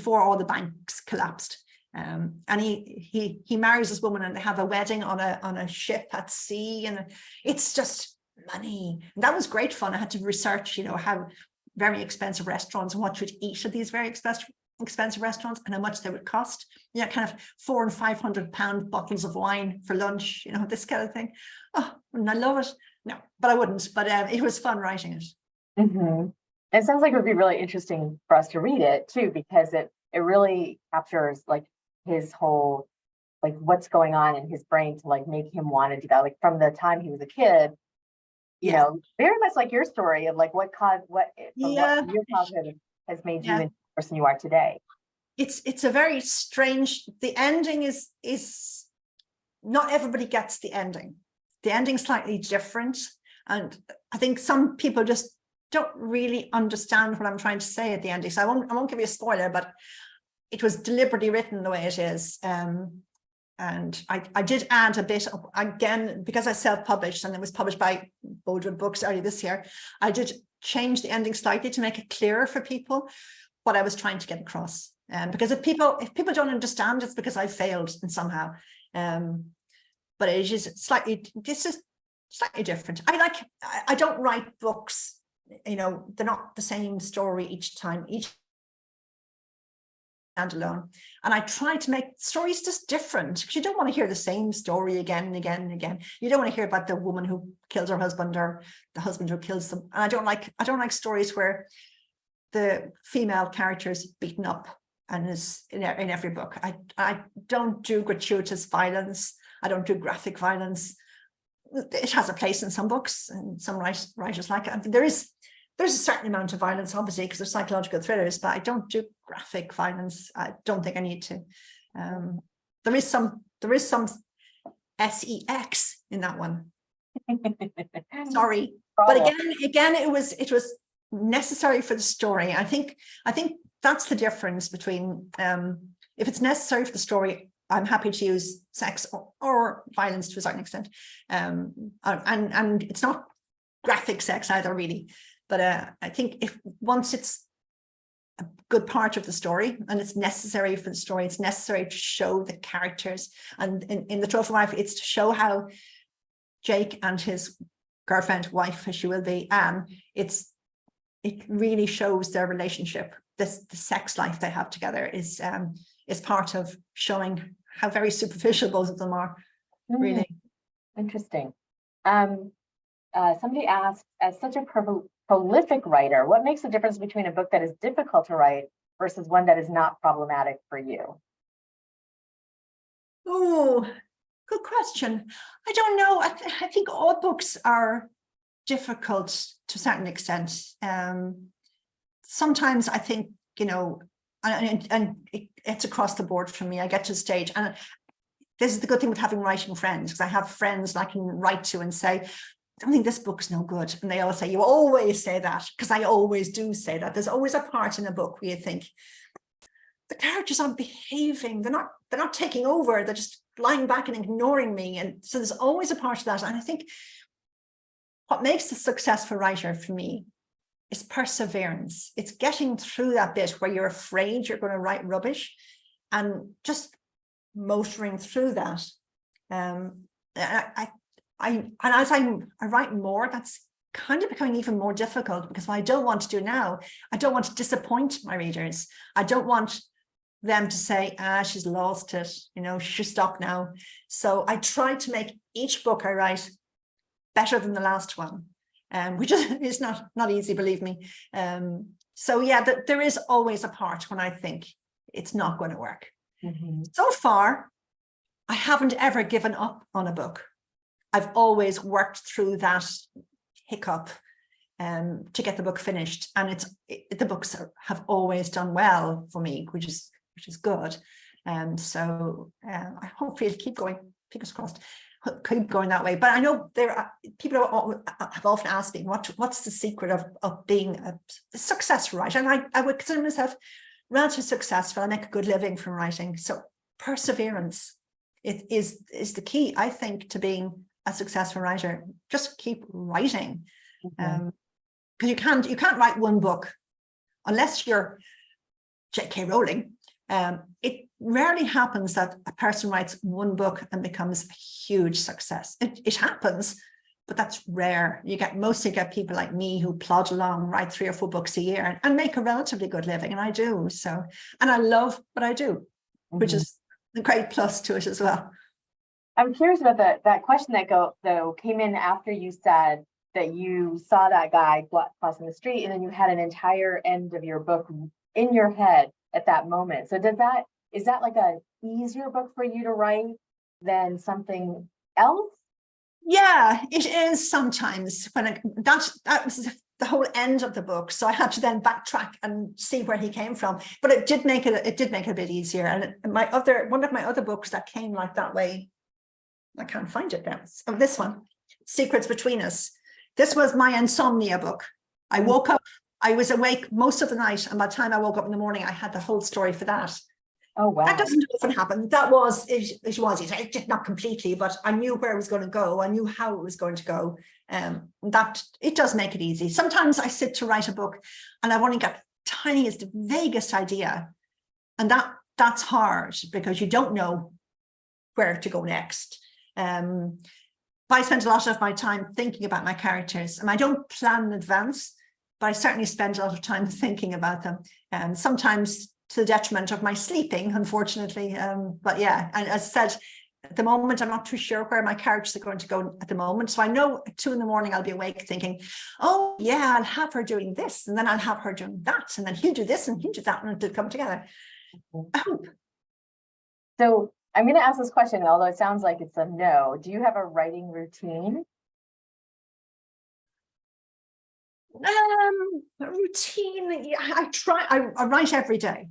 Speaker 2: all the banks collapsed. And he marries this woman, and they have a wedding on a ship at sea, and it's just money. And that was great fun. I had to research, how very expensive restaurants and what you would eat at these very expensive restaurants, and how much they would cost. Kind of £400 and £500 bottles of wine for lunch, this kind of thing. Oh, wouldn't I love it? No, but I wouldn't. But it was fun writing it.
Speaker 1: It sounds like it would be really interesting for us to read it too, because it really captures like his whole, like what's going on in his brain to like make him want to do that. Like from the time he was a kid, very much like your story of like what your childhood has made you the person you are today.
Speaker 2: It's a very strange, the ending is not everybody gets the ending. The ending's slightly different. And I think some people just don't really understand what I'm trying to say at the ending. So I won't give you a spoiler, but it was deliberately written the way it is. And I did add a bit of, again, because I self-published and it was published by Boldwood Books earlier this year, I did change the ending slightly to make it clearer for people what I was trying to get across. Because if people don't understand, it's because I failed in somehow. But it is this is slightly different. I don't write books, they're not the same story each time, each standalone. And I try to make stories just different, because you don't want to hear the same story again and again and again. You don't want to hear about the woman who killed her husband or the husband who kills them. And I don't like stories where the female character is beaten up and is in every book. I don't do gratuitous violence. I don't do graphic violence. It has a place in some books, and some writers like it. There's a certain amount of violence, obviously, because they're psychological thrillers, but I don't do graphic violence. I don't think I need to. There is some sex in that one. Sorry, but again, it was necessary for the story. I think that's the difference between if it's necessary for the story, I'm happy to use sex or violence to a certain extent, and it's not graphic sex either, really. But I think if once it's a good part of the story, and it's necessary for the story. It's necessary to show the characters. And in the Trophy Wife, it's to show how Jake and his girlfriend, wife, as she will be, Anne, it really shows their relationship. The sex life they have together is part of showing how very superficial both of them are, really.
Speaker 1: Interesting. Somebody asked, as such a prolific writer, what makes the difference between a book that is difficult to write versus one that is not problematic for you?
Speaker 2: Oh, good question. I don't know. I think all books are difficult to a certain extent. Sometimes I think, you know, and it's across the board for me. I get to a stage, and this is the good thing with having writing friends, because I have friends that I can write to and say, I don't think this book's no good. And they all say, you always say that, because I always do say that. There's always a part in a book where you think, the characters aren't behaving, they're not taking over, they're just lying back and ignoring me. And so there's always a part of that. And I think what makes a successful writer for me is perseverance. It's getting through that bit where you're afraid you're going to write rubbish and just motoring through that. And as I write more, that's kind of becoming even more difficult, because what I don't want to do now, I don't want to disappoint my readers. I don't want them to say, she's lost it, you know, she should stop now. So I try to make each book I write better than the last one, which is not easy, believe me. So yeah, there is always a part when I think it's not going to work. So far, I haven't ever given up on a book. I've always worked through that hiccup to get the book finished, and the books have always done well for me, which is good. So I hope it'll keep going, fingers crossed, keep going that way. But I know people have often asked me, what's the secret of being a successful writer? And I would consider myself relatively successful. I make a good living from writing. So perseverance is the key, I think, to being a successful writer. Just keep writing, because you can't write one book unless you're J.K. Rowling. It rarely happens that a person writes one book and becomes a huge success. It happens, but that's rare. Mostly get people like me who plod along, write 3 or 4 books a year and make a relatively good living. And I do. So, and I love what I do, which is a great plus to it as well.
Speaker 1: I'm curious about that question that came in after you said that you saw that guy crossing the street, and then you had an entire end of your book in your head at that moment. So is that like a easier book for you to write than something else?
Speaker 2: Yeah, it is sometimes. When that was the whole end of the book, so I had to then backtrack and see where he came from. But it did make it a bit easier. And one of my other books that came like that way, I can't find it now. Oh, this one, Secrets Between Us. This was my insomnia book. I woke up, I was awake most of the night, and by the time I woke up in the morning, I had the whole story for that.
Speaker 1: Oh, wow.
Speaker 2: That doesn't often happen. That was, it did not completely, but I knew where it was going to go. I knew how it was going to go. That it does make it easy. Sometimes I sit to write a book and I've only got the tiniest, vaguest idea. And that's hard because you don't know where to go next. I spend a lot of my time thinking about my characters, and I don't plan in advance, but I certainly spend a lot of time thinking about them. Sometimes to the detriment of my sleeping, unfortunately. But yeah, and as I said, at the moment, I'm not too sure where my characters are going to go at the moment. So I know at 2 a.m, I'll be awake thinking, oh yeah, I'll have her doing this, and then I'll have her doing that, and then he'll do this and he'll do that, and it'll come together. I hope.
Speaker 1: So I'm going to ask this question, although it sounds like it's a no. Do you have a writing routine?
Speaker 2: Routine. Yeah, I write every day.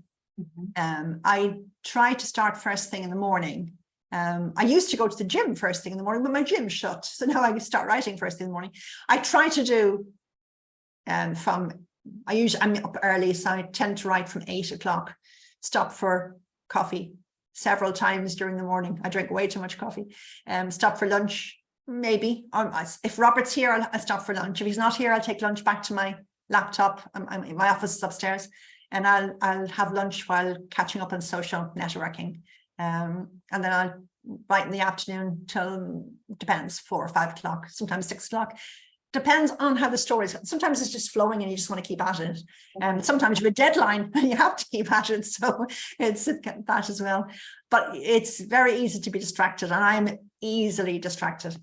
Speaker 2: I try to start first thing in the morning. I used to go to the gym first thing in the morning, but my gym's shut. So now I start writing first thing in the morning. I try to do I'm up early, so I tend to write from 8 o'clock, stop for coffee several times during the morning. I drink way too much coffee. Stop for lunch, maybe. If Robert's here, I'll stop for lunch. If he's not here, I'll take lunch back to my laptop. My office is upstairs. and I'll have lunch while catching up on social networking. And then I'll write in the afternoon till, depends, 4 or 5 o'clock, sometimes 6 o'clock. Depends on how the story is. Sometimes it's just flowing and you just want to keep at it. And sometimes you have a deadline and you have to keep at it. So it's that as well. But it's very easy to be distracted, and I'm easily distracted.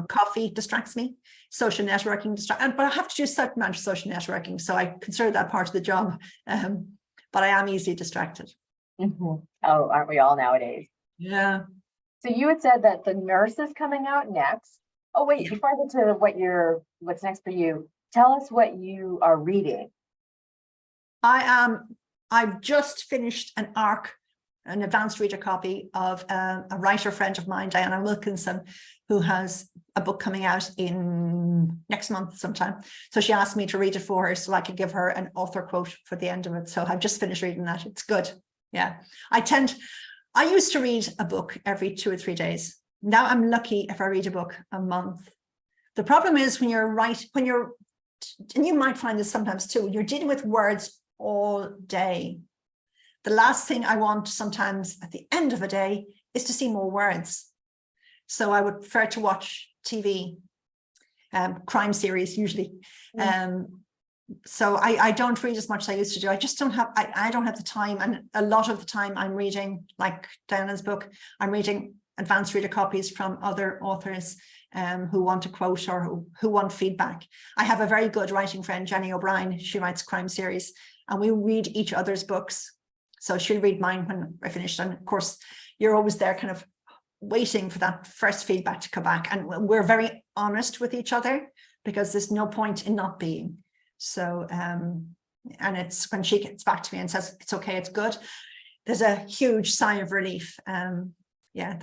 Speaker 2: Coffee distracts me, social networking but I have to do a certain amount of social networking, so I consider that part of the job. But I am easily distracted.
Speaker 1: Oh, aren't we all nowadays?
Speaker 2: Yeah.
Speaker 1: So you had said that the nurse is coming out next. Oh, wait, before I get to what's next for you, tell us what you are reading.
Speaker 2: I've just finished an advanced reader copy of a writer friend of mine, Diana Wilkinson, who has a book coming out in next month sometime. So she asked me to read it for her so I could give her an author quote for the end of it. So I've just finished reading that. It's good. Yeah. I used to read a book every 2 or 3 days. Now I'm lucky if I read a book a month. The problem is and you might find this sometimes too, you're dealing with words all day. The last thing I want sometimes at the end of a day is to see more words. So I would prefer to watch TV, crime series usually. So I don't read as much as I used to do. I just don't have, I don't have the time. And a lot of the time I'm reading, like Diana's book, I'm reading advanced reader copies from other authors who want a quote or who want feedback. I have a very good writing friend, Jenny O'Brien. She writes crime series and we read each other's books. So she'll read mine when I finish. And of course, you're always there kind of waiting for that first feedback to come back. And we're very honest with each other because there's no point in not being. So, and it's when she gets back to me and says, it's okay, it's good, there's a huge sigh of relief. Yeah,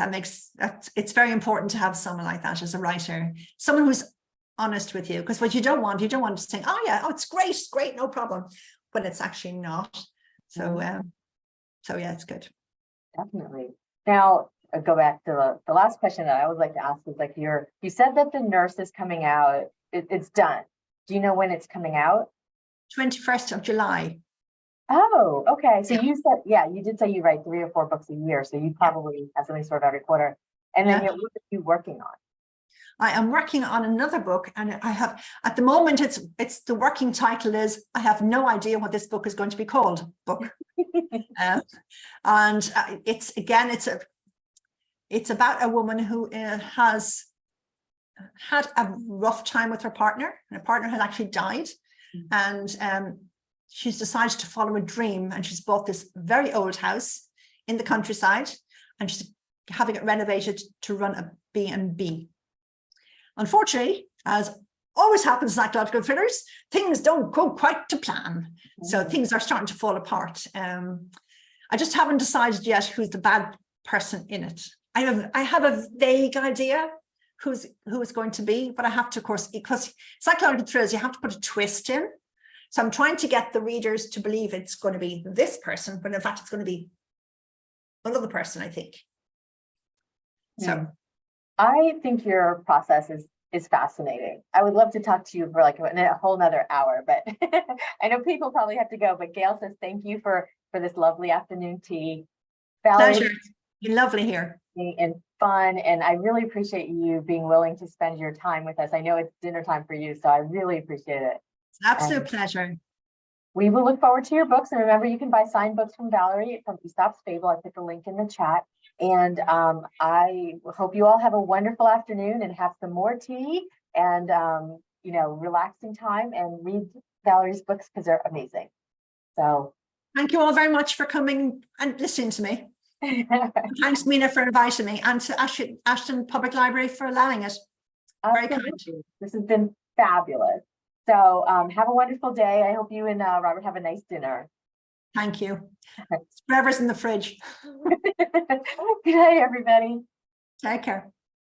Speaker 2: it's very important to have someone like that as a writer, someone who's honest with you, because what you don't want to say, oh yeah, it's great, no problem, when it's actually not. So, so yeah, it's good.
Speaker 1: Definitely. Now, go back to the last question that I always like to ask is like, you said that the nurse is coming out, it's done. Do you know when it's coming out?
Speaker 2: 21st of July.
Speaker 1: Oh, okay. So you said, you did say you write 3 or 4 books a year. So you probably have something sort of every quarter. And then what are you working on?
Speaker 2: I am working on another book, and I have, at the moment, it's the working title is, I have no idea what this book is going to be called, book. And it's about a woman who has had a rough time with her partner, and her partner had actually died. And she's decided to follow a dream, and she's bought this very old house in the countryside, and she's having it renovated to run a B&B. Unfortunately, as always happens in psychological thrillers, things don't go quite to plan. So things are starting to fall apart. I just haven't decided yet who's the bad person in it. I have a vague idea who it's going to be, but I have to, of course, because psychological thrillers, you have to put a twist in. So I'm trying to get the readers to believe it's going to be this person, but in fact, it's going to be another person, I think. So
Speaker 1: I think your process is fascinating. I would love to talk to you for like a whole nother hour, but I know people probably have to go. But Gail says thank you for this lovely afternoon tea. Valerie,
Speaker 2: pleasure. You're lovely here.
Speaker 1: And fun, and I really appreciate you being willing to spend your time with us. I know it's dinner time for you, so I really appreciate it.
Speaker 2: It's an absolute pleasure.
Speaker 1: We will look forward to your books, and remember, you can buy signed books from Valerie from Aesop's Fable. I put the link in the chat, and I hope you all have a wonderful afternoon and have some more tea and relaxing time and read Valerie's books because they're amazing. So
Speaker 2: thank you all very much for coming and listening to me. Thanks, Mina, for inviting me, and to Ashton Public Library for allowing it. Very kind.
Speaker 1: This has been fabulous. So have a wonderful day. I hope you and Robert have a nice dinner.
Speaker 2: Thank you. Whatever's in the fridge.
Speaker 1: Good night, everybody.
Speaker 2: Take care.